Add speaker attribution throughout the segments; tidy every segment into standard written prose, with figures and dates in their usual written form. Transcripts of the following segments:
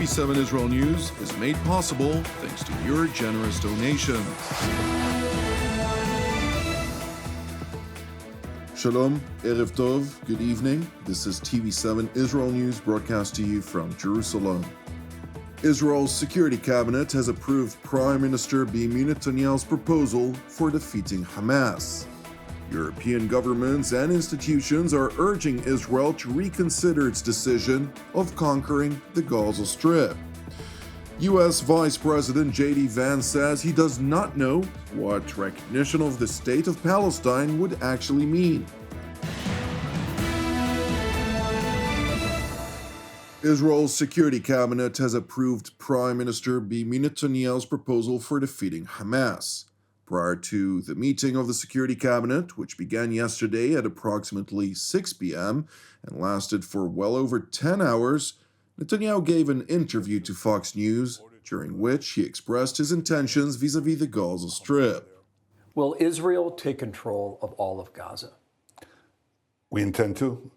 Speaker 1: TV7 Israel News is made possible thanks to your generous donations. Shalom, Erev Tov, good evening. This is TV7 Israel News broadcast to you from Jerusalem. Israel's security cabinet has approved Prime Minister Benjamin Netanyahu's proposal for defeating Hamas. European governments and institutions are urging Israel to reconsider its decision of conquering the Gaza Strip. U.S. Vice President J.D. Vance says he does not know what recognition of the state of Palestine would actually mean. Israel's security cabinet has approved Prime Minister Benjamin Netanyahu's proposal for defeating Hamas. Prior to the meeting of the security cabinet, which began yesterday at approximately 6 p.m. and lasted for well over 10 hours, Netanyahu gave an interview to Fox News, during which he expressed his intentions vis-à-vis the Gaza Strip.
Speaker 2: Will Israel take control of all of Gaza?
Speaker 3: We intend to,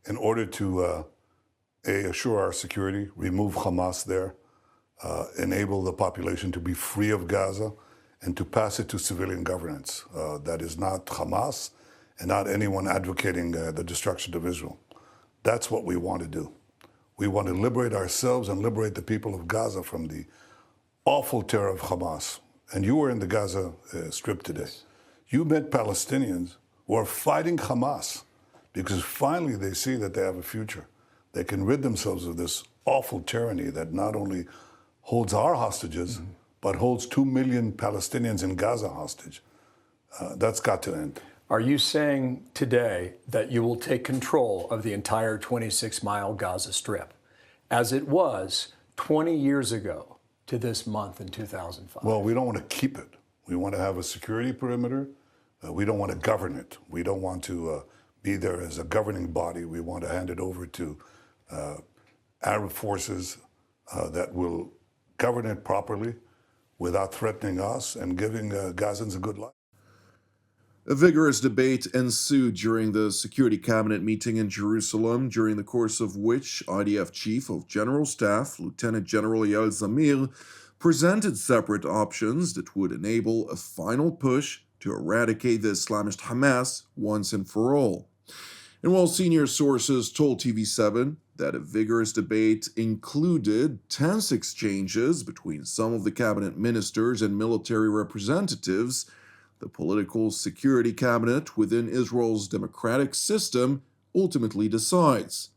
Speaker 3: in order to assure our security, remove Hamas there, enable the population to be free of Gaza, and to pass it to civilian governance. That is not Hamas and not anyone advocating the destruction of Israel. That's what we want to do. We want to liberate ourselves and liberate the people of Gaza from the awful terror of Hamas. And you were in the Gaza Strip today. You met Palestinians who are fighting Hamas because finally they see that they have a future. They can rid themselves of this awful tyranny that not only holds our hostages, but holds 2 million Palestinians in Gaza hostage. That's got to end.
Speaker 2: Are you saying today that you will take control of the entire 26-mile Gaza Strip, as it was 20 years ago to this month in 2005?
Speaker 3: Well, we don't want to keep it. We want to have a security perimeter. We don't want to govern it. We don't want to be there as a governing body. We want to hand it over to Arab forces that will govern it properly, without threatening us and giving Gazans a good life.
Speaker 1: A vigorous debate ensued during the Security Cabinet meeting in Jerusalem, during the course of which IDF Chief of General Staff, Lieutenant General Eyal Zamir, presented separate options that would enable a final push to eradicate the Islamist Hamas once and for all. And while senior sources told TV7 that a vigorous debate included tense exchanges between some of the cabinet ministers and military representatives, the political security cabinet within Israel's democratic system ultimately decides.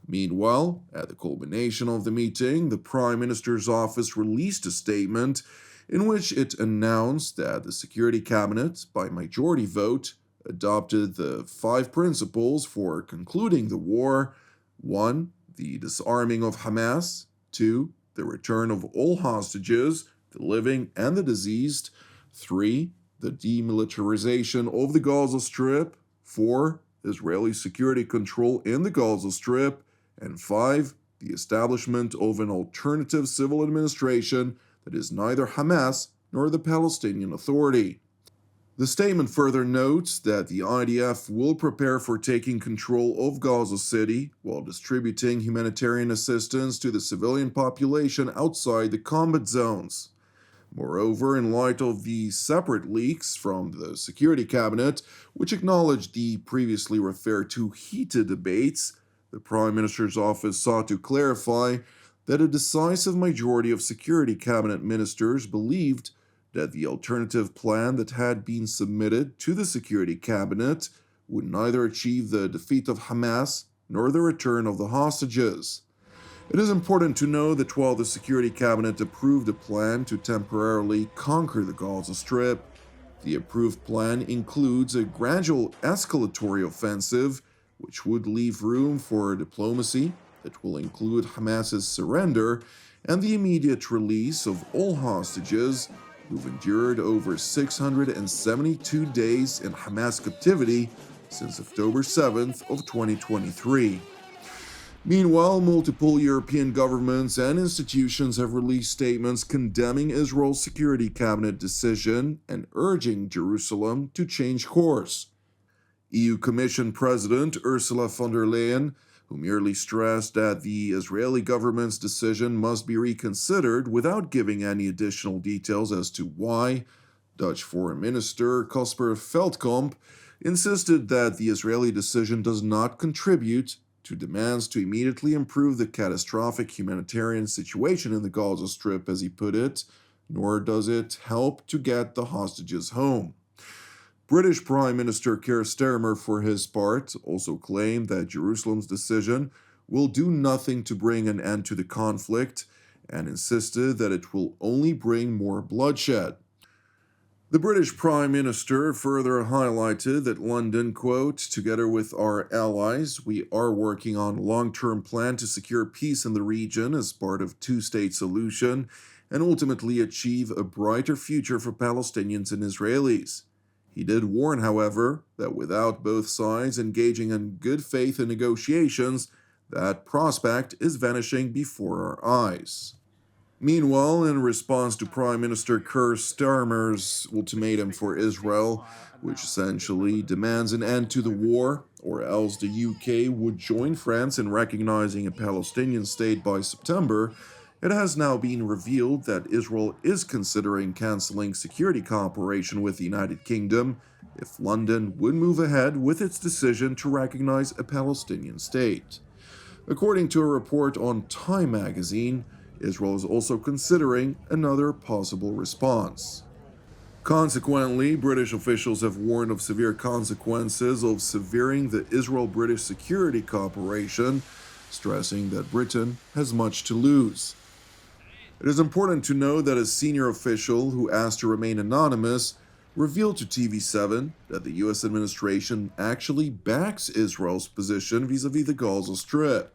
Speaker 1: Meanwhile, at the culmination of the meeting, the Prime Minister's office released a statement in which it announced that the security cabinet, by majority vote, adopted the 5 principles for concluding the war. 1. The disarming of Hamas. 2. The return of all hostages, the living and the deceased. 3. The demilitarization of the Gaza Strip. 4. Israeli security control in the Gaza Strip. And 5. The establishment of an alternative civil administration that is neither Hamas nor the Palestinian Authority. The statement further notes that the IDF will prepare for taking control of Gaza City while distributing humanitarian assistance to the civilian population outside the combat zones. Moreover, in light of the separate leaks from the Security Cabinet, which acknowledged the previously referred to heated debates, the Prime Minister's office sought to clarify that a decisive majority of Security Cabinet ministers believed that the alternative plan that had been submitted to the Security Cabinet would neither achieve the defeat of Hamas nor the return of the hostages. It is important to know that while the Security Cabinet approved a plan to temporarily conquer the Gaza Strip, the approved plan includes a gradual escalatory offensive which would leave room for diplomacy that will include Hamas's surrender and the immediate release of all hostages who've endured over 672 days in Hamas captivity since October 7th of 2023. Meanwhile, multiple European governments and institutions have released statements condemning Israel's Security Cabinet decision and urging Jerusalem to change course. EU Commission President Ursula von der Leyen who merely stressed that the Israeli government's decision must be reconsidered without giving any additional details as to why. Dutch Foreign Minister Casper Veldkamp insisted that the Israeli decision does not contribute to demands to immediately improve the catastrophic humanitarian situation in the Gaza Strip, as he put it, nor does it help to get the hostages home. British Prime Minister Keir Starmer, for his part, also claimed that Jerusalem's decision will do nothing to bring an end to the conflict and insisted that it will only bring more bloodshed. The British Prime Minister further highlighted that London, quote, "Together with our allies, we are working on a long-term plan to secure peace in the region as part of a two-state solution and ultimately achieve a brighter future for Palestinians and Israelis." He did warn, however, that without both sides engaging in good faith in negotiations, that prospect is vanishing before our eyes. Meanwhile, in response to Prime Minister Keir Starmer's ultimatum for Israel, which essentially demands an end to the war, or else the UK would join France in recognizing a Palestinian state by September, it has now been revealed that Israel is considering canceling security cooperation with the United Kingdom if London would move ahead with its decision to recognize a Palestinian state. According to a report on Time magazine, Israel is also considering another possible response. Consequently, British officials have warned of severe consequences of severing the Israel-British security cooperation, stressing that Britain has much to lose. It is important to know that a senior official who asked to remain anonymous revealed to TV7 that the U.S. administration actually backs Israel's position vis-à-vis the Gaza Strip.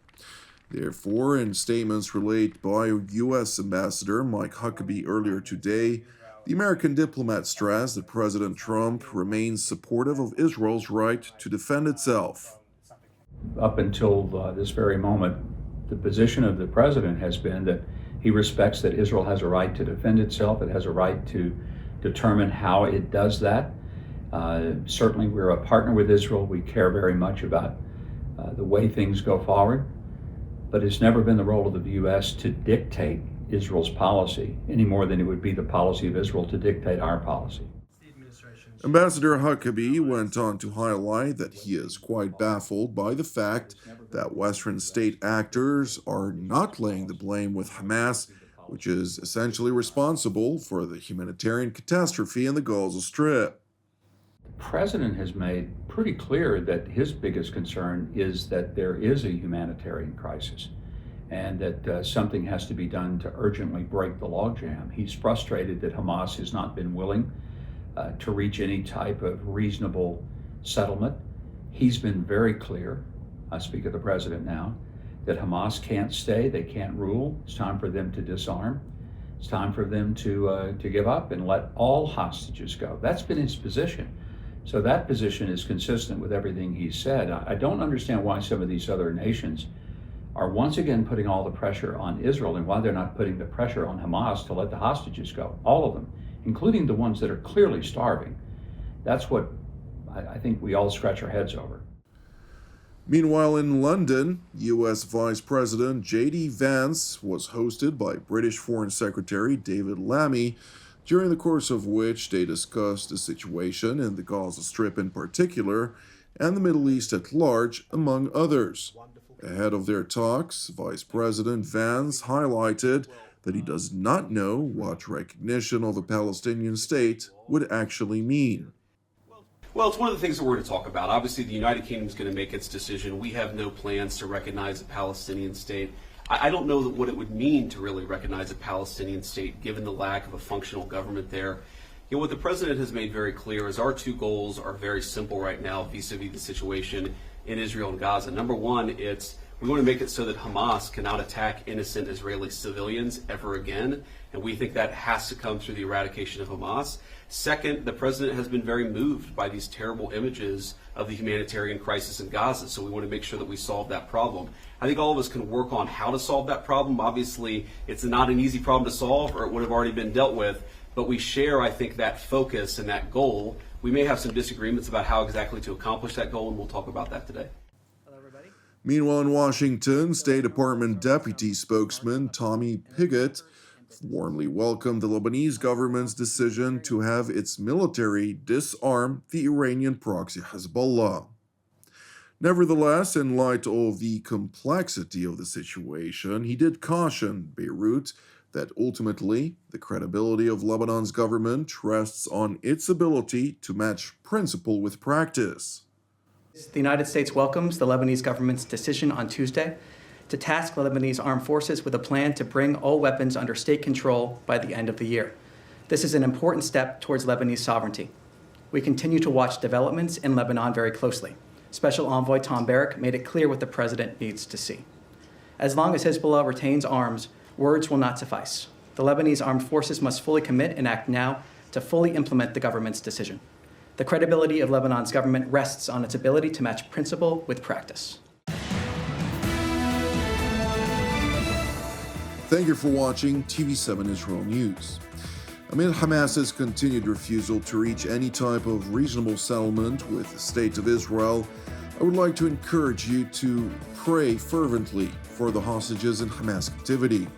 Speaker 1: Therefore, in statements relayed by U.S. Ambassador Mike Huckabee earlier today, the American diplomat stressed that President Trump remains supportive of Israel's right to defend itself.
Speaker 4: Up until this very moment, the position of the president has been that he respects that Israel has a right to defend itself. It has a right to determine how it does that. Certainly, we're a partner with Israel. We care very much about the way things go forward. But it's never been the role of the U.S. to dictate Israel's policy any more than it would be the policy of Israel to dictate our policy.
Speaker 1: Ambassador Huckabee went on to highlight that he is quite baffled by the fact that Western state actors are not laying the blame with Hamas, which is essentially responsible for the humanitarian catastrophe in the Gaza Strip.
Speaker 4: The president has made pretty clear that his biggest concern is that there is a humanitarian crisis and that something has to be done to urgently break the logjam. He's frustrated that Hamas has not been willing to reach any type of reasonable settlement. He's been very clear, I speak of the president now, that Hamas can't stay, they can't rule. It's time for them to disarm. It's time for them to give up and let all hostages go. That's been his position. So that position is consistent with everything he said. I don't understand why some of these other nations are once again putting all the pressure on Israel and why they're not putting the pressure on Hamas to let the hostages go, all of them, including the ones that are clearly starving. That's what I think we all scratch our heads over.
Speaker 1: Meanwhile, in London, U.S. Vice President J.D. Vance was hosted by British Foreign Secretary David Lammy, during the course of which they discussed the situation in the Gaza Strip in particular, and the Middle East at large, among others. Ahead of their talks, Vice President Vance highlighted that he does not know what recognition of a Palestinian state would actually mean.
Speaker 5: Well, it's one of the things that we're going to talk about. Obviously, the United Kingdom is going to make its decision. We have no plans to recognize a Palestinian state. I don't know what it would mean to really recognize a Palestinian state, given the lack of a functional government there. You know, what the president has made very clear is our two goals are very simple right now vis-a-vis the situation in Israel and Gaza. Number one, we want to make it so that Hamas cannot attack innocent Israeli civilians ever again, and we think that has to come through the eradication of Hamas. Second, the president has been very moved by these terrible images of the humanitarian crisis in Gaza, so we want to make sure that we solve that problem. I think all of us can work on how to solve that problem. Obviously, it's not an easy problem to solve, or it would have already been dealt with, but we share, I think, that focus and that goal. We may have some disagreements about how exactly to accomplish that goal, and we'll talk about that today.
Speaker 1: Meanwhile, in Washington, State Department Deputy Spokesman Tommy Pigott warmly welcomed the Lebanese government's decision to have its military disarm the Iranian proxy Hezbollah. Nevertheless, in light of the complexity of the situation, he did caution Beirut that ultimately the credibility of Lebanon's government rests on its ability to match principle with practice.
Speaker 6: The United States welcomes the Lebanese government's decision on Tuesday to task the Lebanese armed forces with a plan to bring all weapons under state control by the end of the year. This is an important step towards Lebanese sovereignty. We continue to watch developments in Lebanon very closely. Special Envoy Tom Barrack made it clear what the president needs to see. As long as Hezbollah retains arms, words will not suffice. The Lebanese armed forces must fully commit and act now to fully implement the government's decision. The credibility of Lebanon's government rests on its ability to match principle with practice.
Speaker 1: Thank you for watching TV7 Israel News. Amid Hamas's continued refusal to reach any type of reasonable settlement with the State of Israel, I would like to encourage you to pray fervently for the hostages in Hamas captivity.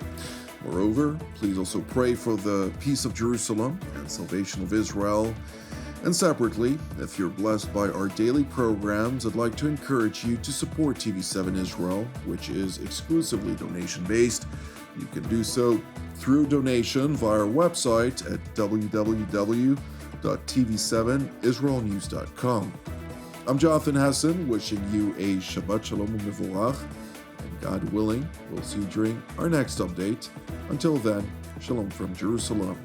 Speaker 1: Moreover, please also pray for the peace of Jerusalem and salvation of Israel. And separately, if you're blessed by our daily programs, I'd like to encourage you to support TV7 Israel, which is exclusively donation-based. You can do so through donation via our website at www.tv7israelnews.com. I'm Jonathan Hassan, wishing you a Shabbat Shalom U'Mevorach, and God willing, we'll see you during our next update. Until then, Shalom from Jerusalem.